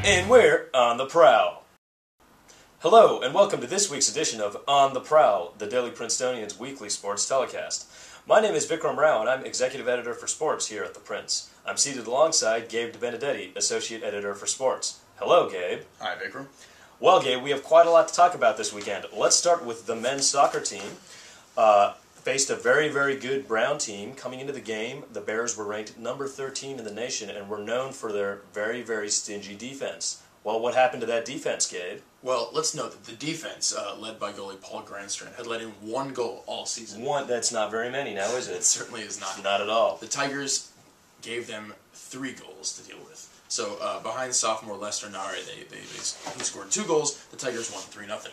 And we're on the prowl. Hello, and welcome to this week's edition of On the Prowl, the Daily Princetonian's weekly sports telecast. My name is Vikram and I'm Executive Editor for Sports here at the Prince. I'm seated alongside Gabe Debenedetti, Associate Editor for Sports. Hello, Gabe. Hi, Vikram. Well, Gabe, we have quite a lot to talk about this weekend. Let's start with the men's soccer team. Faced a very, very good Brown team. Coming into the game, the Bears were ranked number 13 in the nation and were known for their very, very stingy defense. Well, what happened to that defense, Gabe? Well, let's note that the defense, led by goalie Paul Grandstrand, had let in one goal all season. One, that's not very many now, is it? It certainly is not. Not at all. The Tigers gave them 3 goals to deal with. So, behind sophomore Lester Nare, he scored 2 goals. The Tigers won 3-0.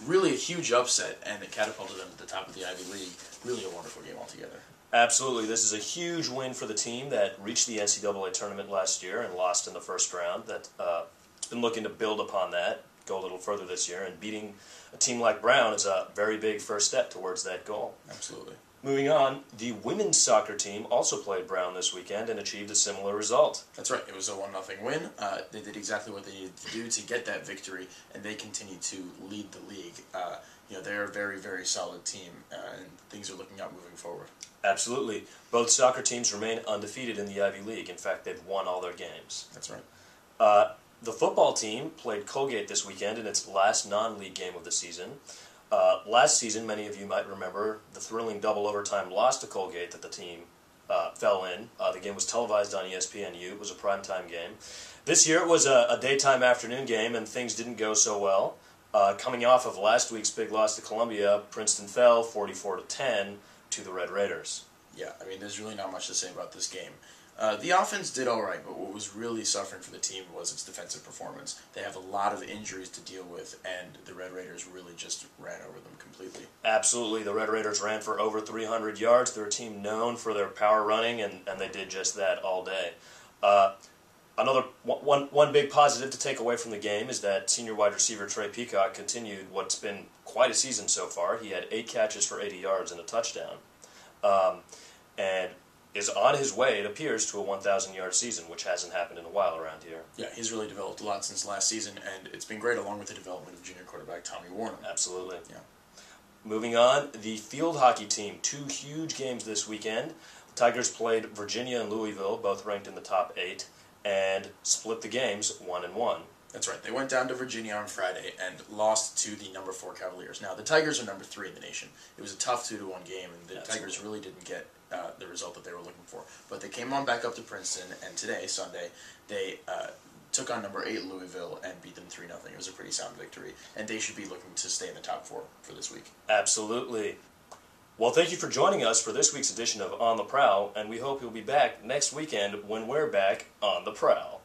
Really a huge upset, and it catapulted them to the top of the Ivy League. Really a wonderful game altogether. Absolutely. This is a huge win for the team that reached the NCAA tournament last year and lost in the first round. It's been looking to build upon that, go a little further this year, and beating a team like Brown is a very big first step towards that goal. Absolutely. Moving on, the women's soccer team also played Brown this weekend and achieved a similar result. That's right. It was a 1-0 win. They did exactly what they needed to do to get that victory, and they continue to lead the league. They're a very, very solid team, and things are looking up moving forward. Absolutely. Both soccer teams remain undefeated in the Ivy League. In fact, they've won all their games. That's right. The football team played Colgate this weekend in its last non-league game of the season. Last season, many of you might remember the thrilling double overtime loss to Colgate that the team fell in. The game was televised on ESPNU. It was a primetime game. This year it was a daytime afternoon game, and things didn't go so well. Coming off of last week's big loss to Columbia, Princeton fell 44-10 to the Red Raiders. Yeah, I mean, there's really not much to say about this game. The offense did all right, but what was really suffering for the team was its defensive performance. They have a lot of injuries to deal with, and the Red Raiders really just ran over them completely. Absolutely. The Red Raiders ran for over 300 yards. They're a team known for their power running, and they did just that all day. One big positive to take away from the game is that senior wide receiver Trey Peacock continued what's been quite a season so far. He had 8 catches for 80 yards and a touchdown. And is on his way, it appears, to a 1,000-yard season, which hasn't happened in a while around here. Yeah, he's really developed a lot since last season, and it's been great along with the development of junior quarterback Tommy Warner. Absolutely. Yeah. Moving on, the field hockey team, 2 huge games this weekend. The Tigers played Virginia and Louisville, both ranked in the top 8, and split the games 1-1. That's right. They went down to Virginia on Friday and lost to the number 4 Cavaliers. Now, the Tigers are number 3 in the nation. It was a tough 2-1 game, and the Tigers really didn't get the result that they were looking for. But they came on back up to Princeton, and today, Sunday, they took on number 8 Louisville and beat them 3-0. It was a pretty sound victory, and they should be looking to stay in the top 4 for this week. Absolutely. Well, thank you for joining us for this week's edition of On the Prowl, and we hope you'll be back next weekend when we're back on the Prowl.